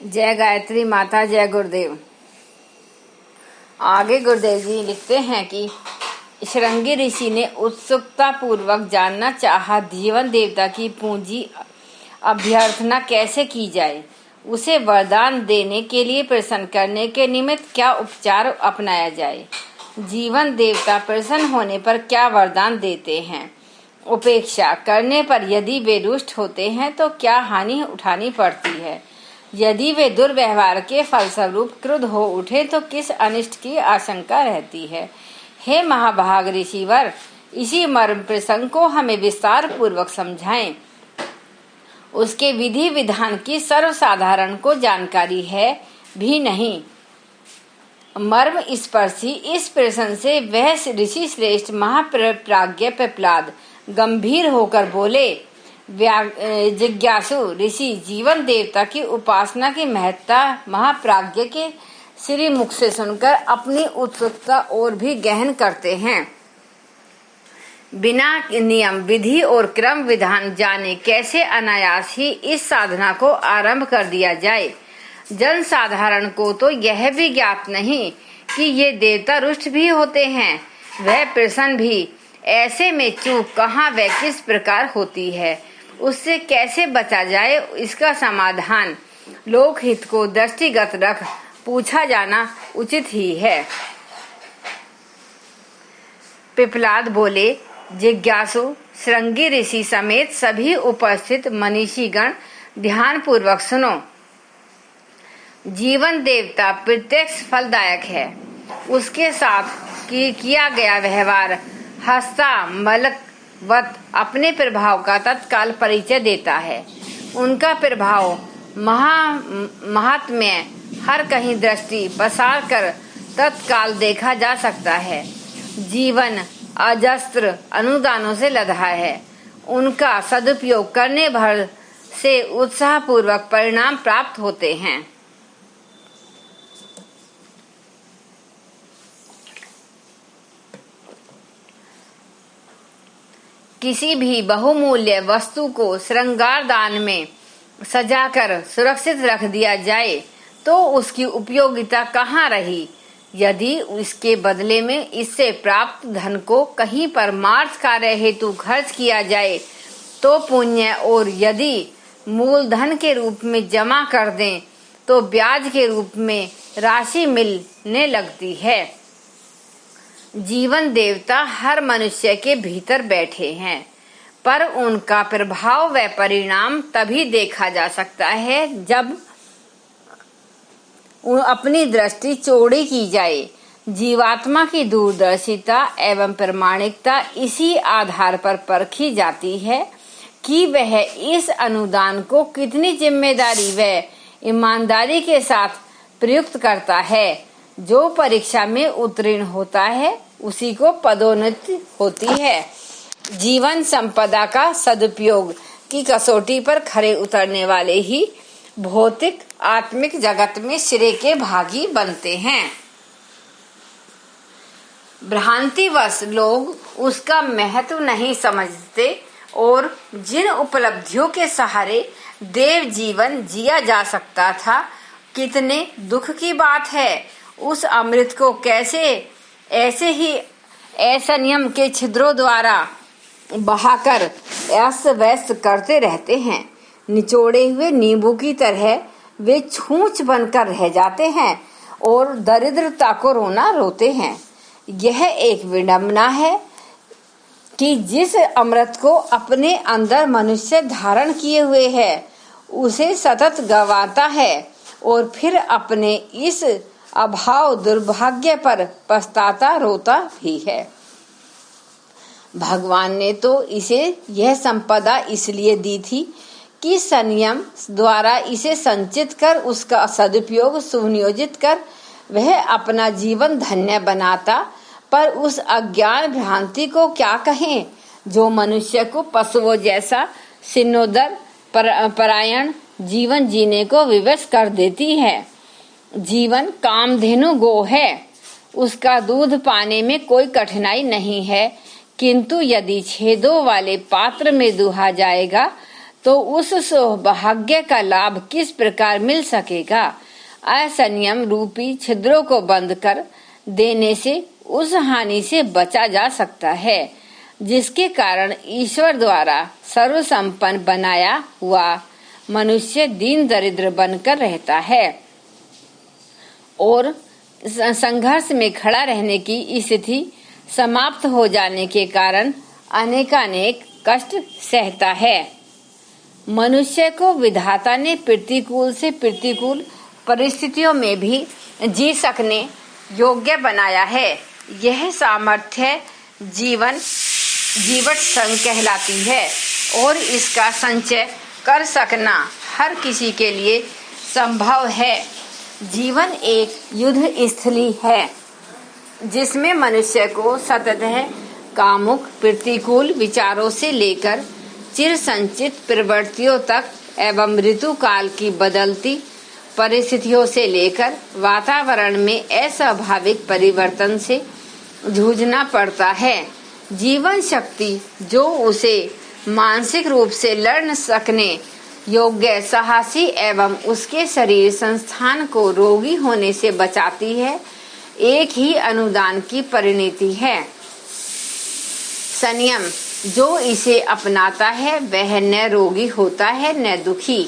जय गायत्री माता, जय गुरुदेव। आगे गुरुदेव जी लिखते हैं कि शृंगी ऋषि ने उत्सुकता पूर्वक जानना चाहा जीवन देवता की पूंजी अभ्यर्थना कैसे की जाए, उसे वरदान देने के लिए प्रसन्न करने के निमित्त क्या उपचार अपनाया जाए, जीवन देवता प्रसन्न होने पर क्या वरदान देते हैं, उपेक्षा करने पर यदि वे रुष्ट होते हैं तो क्या हानि उठानी पड़ती है, यदि वे दुर्व्यवहार के फलस्वरूप क्रुद्ध हो उठे तो किस अनिष्ट की आशंका रहती है। हे महाभाग ऋषिवर, इसी मर्म प्रसंग को हमें विस्तार पूर्वक समझाएं। उसके विधि विधान की सर्वसाधारण को जानकारी है भी नहीं। मर्म स्पर्शी इस प्रश्न से वह ऋषि श्रेष्ठ महाप्राज्ञ पिप्लाद गंभीर होकर बोले, जिज्ञासु ऋषि जीवन देवता की उपासना की महत्ता महाप्राज्ञ के श्री मुख से सुनकर अपनी उत्सुकता और भी गहन करते हैं। बिना नियम विधि और क्रम विधान जाने कैसे अनायास ही इस साधना को आरंभ कर दिया जाए। जन साधारण को तो यह भी ज्ञात नहीं कि ये देवता रुष्ट भी होते हैं, वह प्रसन्न भी। ऐसे में चूक कहाँ व किस प्रकार होती है, उससे कैसे बचा जाए, इसका समाधान लोकहित को दृष्टिगत रख पूछा जाना उचित ही है। पिप्लाद बोले, जिज्ञासु शृंगी ऋषि समेत सभी उपस्थित मनीषीगण ध्यान पूर्वक सुनो। जीवन देवता प्रत्यक्ष फलदायक है। उसके साथ किया गया व्यवहार हस्ता मलकवत अपने प्रभाव का तत्काल परिचय देता है। उनका प्रभाव महात्म्य हर कहीं दृष्टि पसार कर तत्काल देखा जा सकता है। जीवन अजस्त्र अनुदानों से लदा है। उनका सदुपयोग करने भर से उत्साह पूर्वक परिणाम प्राप्त होते हैं। किसी भी बहुमूल्य वस्तु को श्रृंगार दान में सजाकर सुरक्षित रख दिया जाए तो उसकी उपयोगिता कहाँ रही। यदि इसके बदले में इससे प्राप्त धन को कहीं परमार्थ कार्य हेतु खर्च किया जाए तो पुण्य, और यदि मूलधन के रूप में जमा कर दें तो ब्याज के रूप में राशि मिलने लगती है। जीवन देवता हर मनुष्य के भीतर बैठे हैं, पर उनका प्रभाव व परिणाम तभी देखा जा सकता है जब अपनी दृष्टि चौड़ी की जाए। जीवात्मा की दूरदर्शिता एवं प्रामाणिकता इसी आधार पर परखी जाती है कि वह इस अनुदान को कितनी जिम्मेदारी व ईमानदारी के साथ प्रयुक्त करता है। जो परीक्षा में उत्तीर्ण होता है उसी को पदोन्नति होती है। जीवन संपदा का सदुपयोग की कसौटी पर खरे उतरने वाले ही भौतिक आत्मिक जगत में श्रेय के भागी बनते हैं। भ्रांतिवश लोग उसका महत्व नहीं समझते और जिन उपलब्धियों के सहारे देव जीवन जिया जा सकता था, कितने दुख की बात है। उस अमृत को कैसे ऐसे ही असंयम के छिद्रों द्वारा बहाकर अस्त व्यस्त करते रहते हैं। निचोड़े हुए नींबू की तरह वे छूछ बनकर रह जाते हैं और दरिद्रता को रोना रोते हैं। यह एक विडंबना है कि जिस अमृत को अपने अंदर मनुष्य धारण किए हुए है उसे सतत गंवाता है और फिर अपने इस अभाव दुर्भाग्य पर पछताता रोता भी है। भगवान ने तो इसे यह संपदा इसलिए दी थी कि संयम द्वारा इसे संचित कर उसका सदुपयोग सुनियोजित कर वह अपना जीवन धन्य बनाता। पर उस अज्ञान भ्रांति को क्या कहें जो मनुष्य को पशुओं जैसा सिनोदर परायण जीवन जीने को विवश कर देती है। जीवन कामधेनु गो है, उसका दूध पाने में कोई कठिनाई नहीं है, किंतु यदि छेदों वाले पात्र में दुहा जाएगा तो उस सौभाग्य का लाभ किस प्रकार मिल सकेगा। असंयम रूपी छिद्रों को बंद कर देने से उस हानि से बचा जा सकता है जिसके कारण ईश्वर द्वारा सर्वसंपन्न बनाया हुआ मनुष्य दीन दरिद्र बनकर रहता है और संघर्ष में खड़ा रहने की स्थिति समाप्त हो जाने के कारण अनेकानेक कष्ट सहता है। मनुष्य को विधाता ने प्रतिकूल से प्रतिकूल परिस्थितियों में भी जी सकने योग्य बनाया है। यह सामर्थ्य जीवट संग कहलाती है और इसका संचय कर सकना हर किसी के लिए संभव है। जीवन एक युद्ध स्थली है जिसमें मनुष्य को सततः कामुक प्रतिकूल विचारों से लेकर चिर संचित प्रवृत्तियों तक एवं ऋतु काल की बदलती परिस्थितियों से लेकर वातावरण में अस्वाभाविक परिवर्तन से जूझना पड़ता है। जीवन शक्ति जो उसे मानसिक रूप से लड़ सकने योग्य साहसी एवं उसके शरीर संस्थान को रोगी होने से बचाती है, एक ही अनुदान की परिणति है। संयम जो इसे अपनाता है वह न रोगी होता है न दुखी,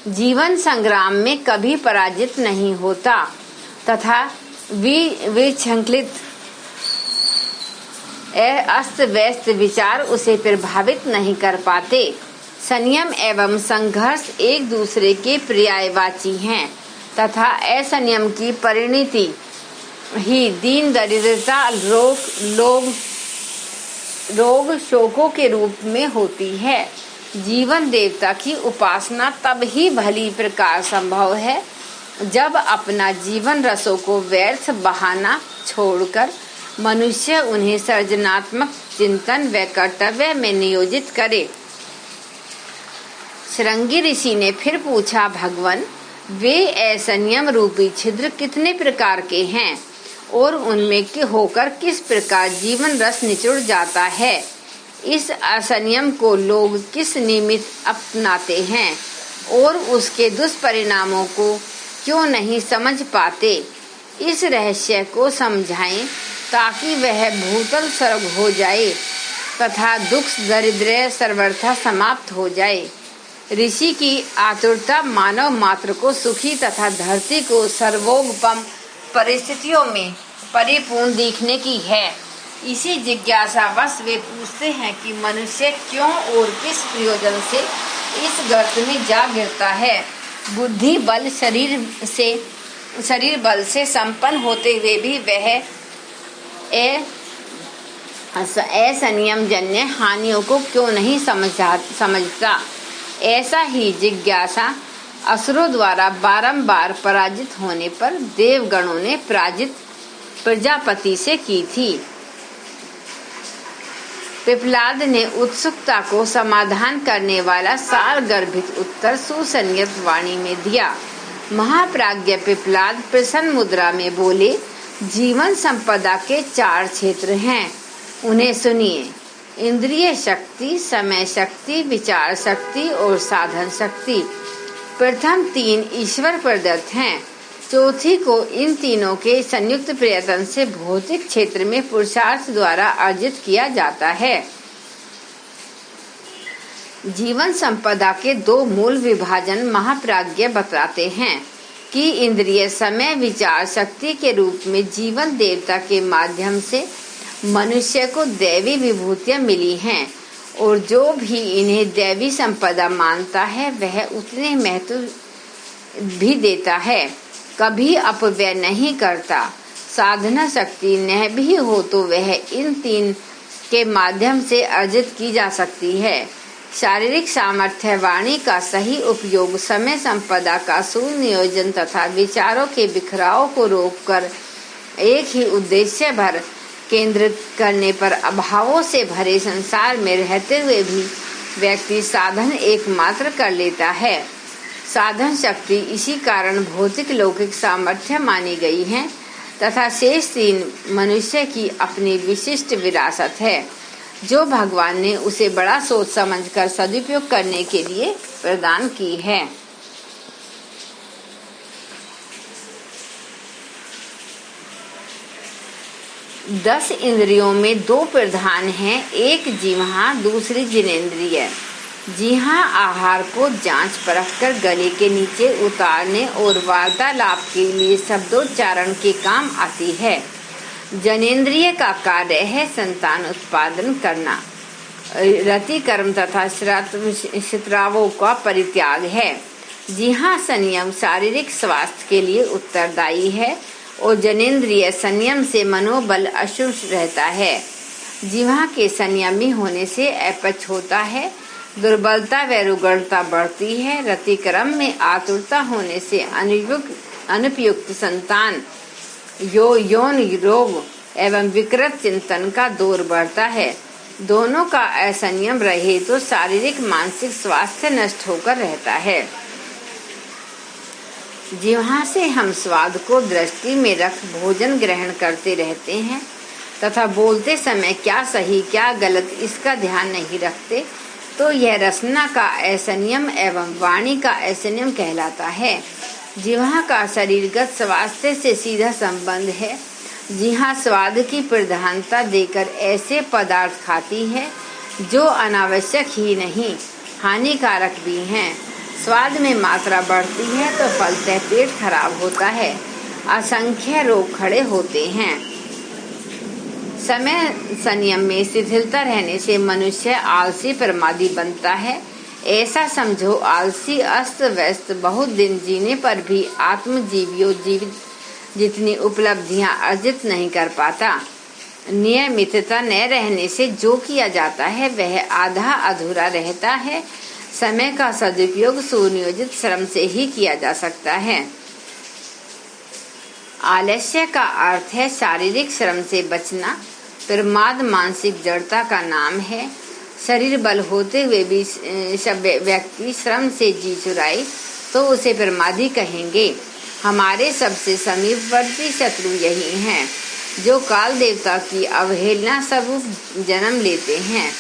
जीवन संग्राम में कभी पराजित नहीं होता तथा विचलित अस्त व्यस्त विचार उसे प्रभावित नहीं कर पाते। संयम एवं संघर्ष एक दूसरे के पर्यायवाची हैं तथा असंयम की परिणति ही दीन दरिद्रता रोग शोकों के रूप में होती है। जीवन देवता की उपासना तब ही भली प्रकार संभव है जब अपना जीवन रसों को व्यर्थ बहाना छोड़कर मनुष्य उन्हें सृजनात्मक चिंतन व कर्तव्य में नियोजित करे। शृंगी ऋषि ने फिर पूछा, भगवान वे असंयम रूपी छिद्र कितने प्रकार के हैं और उनमें होकर किस प्रकार जीवन रस निचुड़ जाता है। इस असंयम को लोग किस निमित्त अपनाते हैं और उसके दुष्परिणामों को क्यों नहीं समझ पाते। इस रहस्य को समझाएं ताकि वह भूतल स्वर्ग हो जाए तथा दुख दरिद्र सर्वथा समाप्त हो जाए। ऋषि की आतुरता मानव मात्र को सुखी तथा धरती को सर्वोपम परिस्थितियों में परिपूर्ण देखने की है। इसी जिज्ञासावश वे पूछते हैं कि मनुष्य क्यों और किस प्रयोजन से इस गर्त में जा गिरता है। बुद्धि बल शरीर बल से संपन्न होते हुए भी वह असंयम जन्य हानियों को क्यों नहीं समझता। ऐसा ही जिज्ञासा असुरों द्वारा बारंबार पराजित होने पर देवगणों ने पराजित प्रजापति से की थी। पिप्पलाद ने उत्सुकता को समाधान करने वाला सार गर्भित उत्तर सुसंगत वाणी में दिया। महाप्राज्ञ पिप्पलाद प्रसन्न मुद्रा में बोले, जीवन संपदा के 4 क्षेत्र हैं, उन्हें सुनिए। इंद्रिय शक्ति, समय शक्ति, विचार शक्ति और साधन शक्ति। प्रथम 3 ईश्वर प्रदत्त हैं, चौथी को इन तीनों के संयुक्त प्रयत्न से भौतिक क्षेत्र में पुरुषार्थ द्वारा अर्जित किया जाता है। जीवन संपदा के 2 मूल विभाजन महाप्राज्ञ बताते हैं कि इंद्रिय समय विचार शक्ति के रूप में जीवन देवता के माध्यम से मनुष्य को दैवी विभूतियां मिली हैं और जो भी इन्हें दैवी संपदा मानता है वह उतने महत्व भी देता है, कभी अपव्यय नहीं करता। साधना शक्ति न भी हो तो वह इन 3 के माध्यम से अर्जित की जा सकती है। शारीरिक सामर्थ्य, वाणी का सही उपयोग, समय संपदा का सुनियोजन तथा विचारों के बिखराव को रोककर एक ही उद्देश्य भर केंद्रित करने पर अभावों से भरे संसार में रहते हुए भी व्यक्ति साधन एकमात्र कर लेता है। साधन शक्ति इसी कारण भौतिक लौकिक सामर्थ्य मानी गई है तथा शेष 3 मनुष्य की अपनी विशिष्ट विरासत है जो भगवान ने उसे बड़ा सोच समझकर सदुपयोग करने के लिए प्रदान की है। दस इंद्रियों में दो प्रधान हैं, एक जिह्वा, दूसरी जिनेंद्रिय। जिह्वा आहार को जांच परख कर गले के नीचे उतारने और वार्तालाप के लिए शब्दोच्चारण के काम आती है। जनेंद्रिय का कार्य है संतान उत्पादन करना। रति कर्म तथा श्रावों का परित्याग है। जिह्वा संयम शारीरिक स्वास्थ्य के लिए उत्तरदायी है और जनेंद्रिय संयम से मनोबल अशुभ रहता है। जिह्वा के संयमी होने से अपच होता है, दुर्बलता व रुग्णता बढ़ती है। रति कर्म में आतुरता होने से अनुपयुक्त संतान, यौन रोग एवं विकृत चिंतन का दौर बढ़ता है। दोनों का असंयम रहे तो शारीरिक मानसिक स्वास्थ्य नष्ट होकर रहता है। जिह्वा से हम स्वाद को दृष्टि में रख भोजन ग्रहण करते रहते हैं तथा बोलते समय क्या सही क्या गलत इसका ध्यान नहीं रखते, तो यह रसना का असंयम एवं वाणी का असंयम कहलाता है। जिह्वा का शरीरगत स्वास्थ्य से सीधा संबंध है। जिह्वा स्वाद की प्रधानता देकर ऐसे पदार्थ खाती है जो अनावश्यक ही नहीं हानिकारक भी हैं। स्वाद में मात्रा बढ़ती है तो फलतः पेट खराब होता है, असंख्य रोग खड़े होते हैं। समय संयम में शिथिलता रहने से मनुष्य आलसी प्रमादी बनता है। ऐसा समझो, आलसी अस्त व्यस्त बहुत दिन जीने पर भी आत्मजीवियों जीवित जितनी उपलब्धियां अर्जित नहीं कर पाता। नियमितता न रहने से जो किया जाता है वह आधा अधूरा रहता है। समय का सदुपयोग सुनियोजित श्रम से ही किया जा सकता है। आलस्य का अर्थ है शारीरिक श्रम से बचना। प्रमाद मानसिक जड़ता का नाम है। शरीर बल होते हुए भी व्यक्ति श्रम से जी चुराए तो उसे प्रमादी कहेंगे। हमारे सबसे समीपवर्ती शत्रु यही हैं, जो काल देवता की अवहेलना स्वरूप जन्म लेते हैं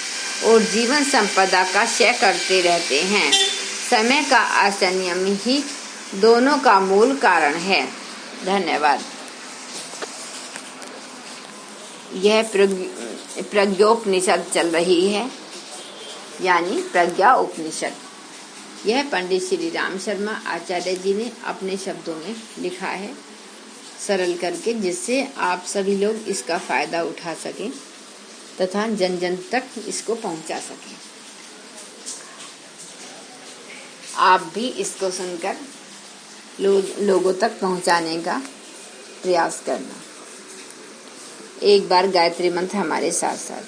और जीवन संपदा का क्षय करते रहते हैं। समय का असंयम ही दोनों का मूल कारण है। धन्यवाद। यह प्रज्ञोपनिषद चल रही है, यानी प्रज्ञा उपनिषद। यह पंडित श्री राम शर्मा आचार्य जी ने अपने शब्दों में लिखा है, सरल करके, जिससे आप सभी लोग इसका फायदा उठा सकें तथा जन जन तक इसको पहुंचा सकें। आप भी इसको सुनकर लोगों तक पहुंचाने का प्रयास करना। एक बार गायत्री मंत्र हमारे साथ साथ।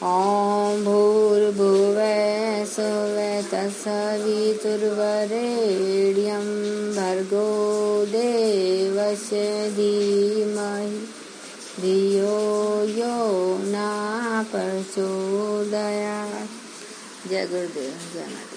ओम भूर्भुवः स्वः तत्सवितुर्वरेण्यं भर्गो देवस्य धीमहि धियो यो न प्रचोदयात्। जय गुरुदेव, जय माता।